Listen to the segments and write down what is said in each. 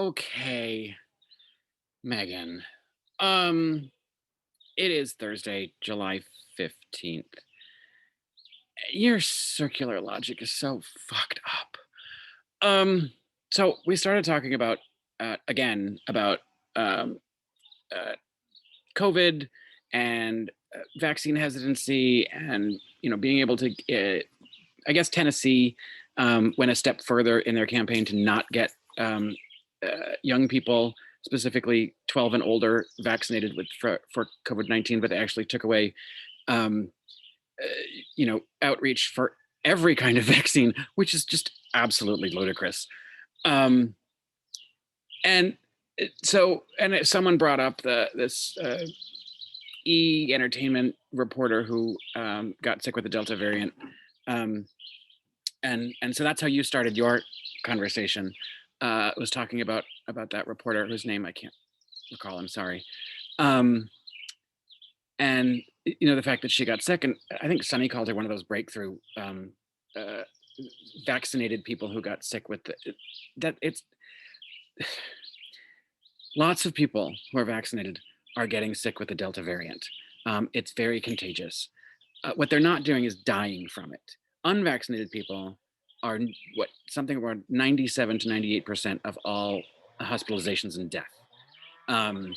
Okay, Megan. Um, it is Thursday, July 15th. Your circular logic is so fucked up. Um, so we started talking about again about um uh COVID and vaccine hesitancy and being able to I guess Tennessee went a step further in their campaign to not get young people, specifically 12 and older, vaccinated for COVID-19, but they actually took away, um, uh, outreach for every kind of vaccine, which is just absolutely ludicrous. Um, and someone brought up this entertainment reporter who got sick with the Delta variant. Um, and so that's how you started your conversation. Was talking about that reporter whose name I can't recall. I'm sorry. Um, and the fact that she got sick, and I think Sunny called her one of those breakthrough uh, vaccinated people who got sick with that. It's lots of people who are vaccinated are getting sick with the Delta variant. It's very contagious. What they're not doing is dying from it. Unvaccinated people are what something around 97 to 98% of all hospitalizations and death. Um,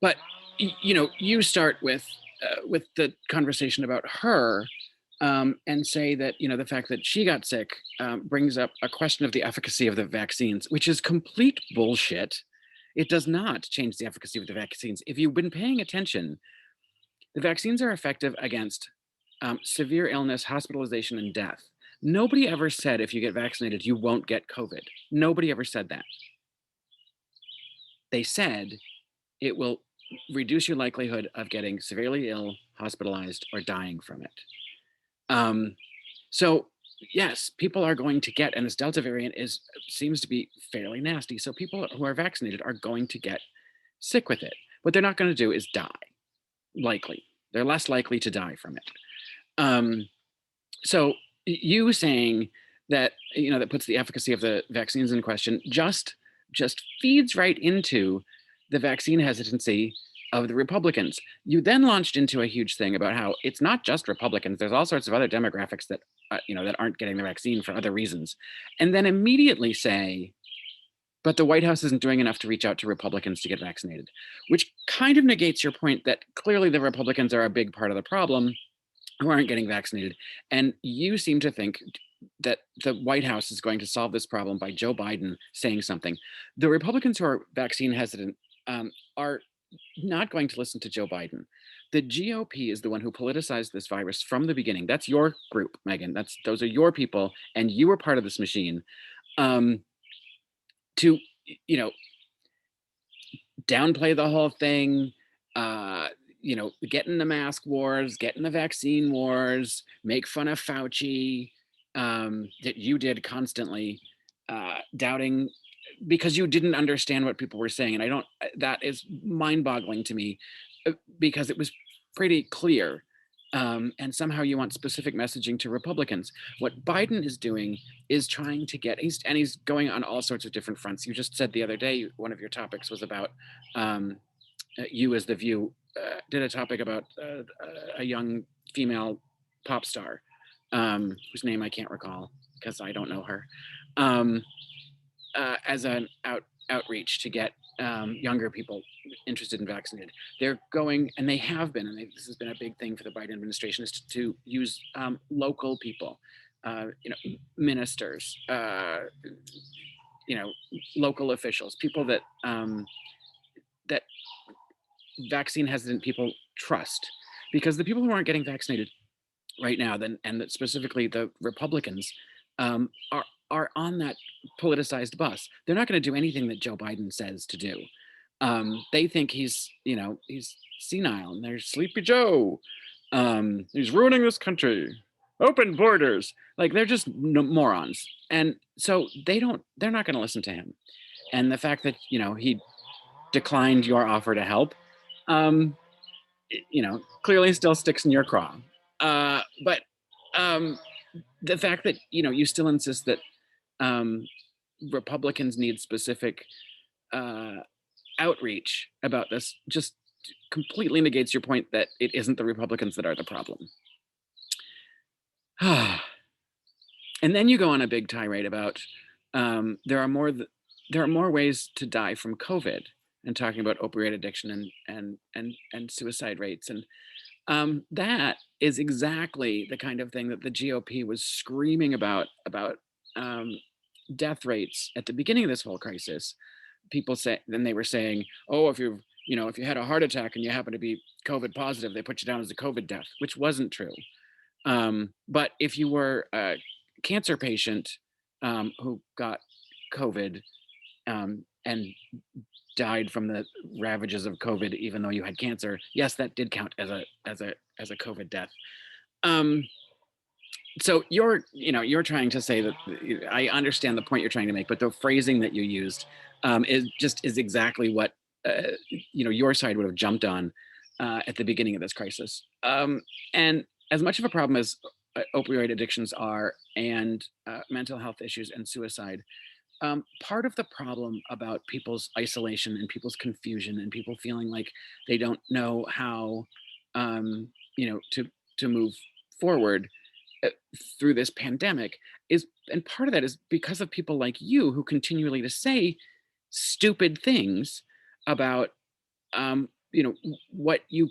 but you start with the conversation about her, and say that the fact that she got sick brings up a question of the efficacy of the vaccines, which is complete bullshit. It does not change the efficacy of the vaccines. If you've been paying attention, the vaccines are effective against severe illness, hospitalization, and death. Nobody ever said if you get vaccinated, you won't get COVID. Nobody ever said that. They said it will reduce your likelihood of getting severely ill, hospitalized, or dying from it. Um, so yes, people are going to get, and this Delta variant seems to be fairly nasty. So people who are vaccinated are going to get sick with it. What they're not going to do is die. Likely, they're less likely to die from it. Um, so you saying that that puts the efficacy of the vaccines in question just feeds right into the vaccine hesitancy of the Republicans. You then launched into a huge thing about how it's not just Republicans. There's all sorts of other demographics that that aren't getting the vaccine for other reasons, and then immediately say, but the White House isn't doing enough to reach out to Republicans to get vaccinated, which kind of negates your point that clearly the Republicans are a big part of the problem who aren't getting vaccinated. And you seem to think that the White House is going to solve this problem by Joe Biden saying something. The Republicans who are vaccine hesitant are not going to listen to Joe Biden. The GOP is the one who politicized this virus from the beginning. That's your group, Megan. Those are your people, and you were part of this machine. To you know downplay the whole thing, get in the mask wars, get in the vaccine wars, make fun of Fauci, that you did constantly, doubting because you didn't understand what people were saying. And that is mind boggling to me, because it was pretty clear. And somehow you want specific messaging to Republicans. What Biden is doing is trying to he's going on all sorts of different fronts. You just said the other day, one of your topics was about you as the View did a topic about a young female pop star, whose name I can't recall because I don't know her, um, as an outreach to get younger people interested in vaccinated. They're going, and they have been, and this has been a big thing for the Biden administration, is to use local people, ministers, local officials, people that vaccine hesitant people trust, because the people who aren't getting vaccinated right now, then, and that specifically the Republicans, are on that politicized bus. They're not going to do anything that Joe Biden says to do. They think he's senile, and they're Sleepy Joe. He's ruining this country. Open borders. Like, they're just morons, and so they're not going to listen to him. And the fact that he declined your offer to help, um, clearly still sticks in your craw. But the fact that you still insist that um, Republicans need specific uh, outreach about this just completely negates your point that it isn't the Republicans that are the problem. And then you go on a big tirade about there are there are more ways to die from COVID, and talking about opioid addiction and suicide rates, and that is exactly the kind of thing that the GOP was screaming about um, death rates at the beginning of this whole crisis. People say, then they were saying, oh, if you've if you had a heart attack and you happen to be COVID positive, they put you down as a COVID death, which wasn't true. But if you were a cancer patient who got COVID and died from the ravages of COVID, even though you had cancer, yes, that did count as a COVID death. Um, so you're trying to say that I understand the point you're trying to make, but the phrasing that you used is exactly what your side would have jumped on at the beginning of this crisis. And as much of a problem as opioid addictions are, and mental health issues and suicide, part of the problem about people's isolation and people's confusion and people feeling like they don't know how to move forward uh, through this pandemic is, and part of that is because of people like you who continually to say stupid things about what you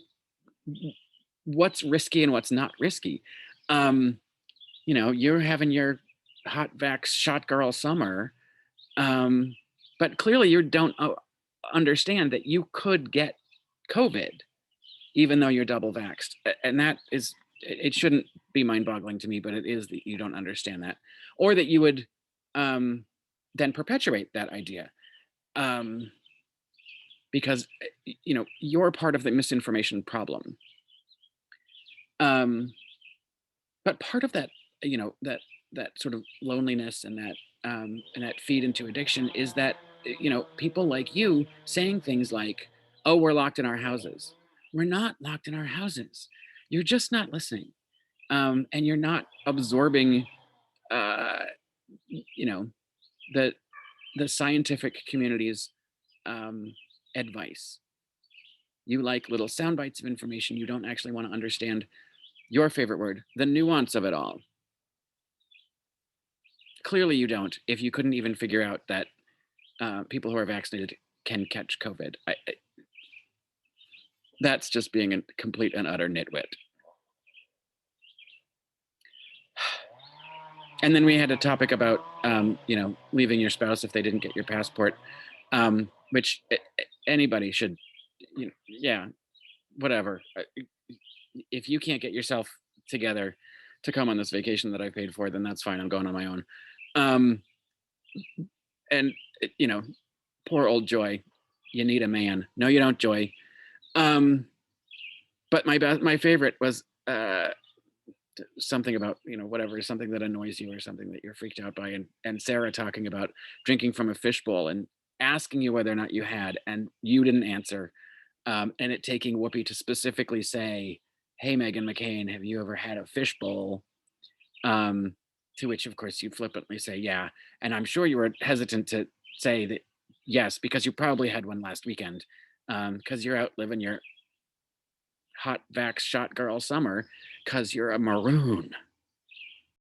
what's risky and what's not risky. um you're having your hot vax shot girl summer, um but clearly you don't understand that you could get COVID even though you're double vaxxed. And that is, it shouldn't be mind boggling to me, but it is that you don't understand that, or that you would um, then perpetuate that idea. Um, because, you're part of the misinformation problem. Um, but part of that, that sort of loneliness and that feed into addiction is that, people like you saying things like, oh, we're locked in our houses. We're not locked in our houses. You're just not listening. And you're not absorbing uh, you know the the scientific community's um, advice. You like little sound bites of information. You don't actually want to understand your favorite word, the nuance of it all. Clearly you don't, if you couldn't even figure out that people who are vaccinated can catch COVID. That's just being a complete and utter nitwit. And then we had a topic about leaving your spouse if they didn't get your passport, which anybody should, yeah, whatever. If you can't get yourself together to come on this vacation that I paid for, then that's fine. I'm going on my own. um and poor old Joy, you need a man. No, you don't, Joy. um but my favorite was something about whatever, something that annoys you or something that you're freaked out by, and Sarah talking about drinking from a fishbowl and asking you whether or not you had, and you didn't answer, and it taking Whoopi to specifically say, hey, Meghan McCain, have you ever had a fishbowl? um to which of course you flippantly say yeah, and I'm sure you were hesitant to say that yes because you probably had one last weekend, because you're out living your hot vax shot girl summer because you're a maroon.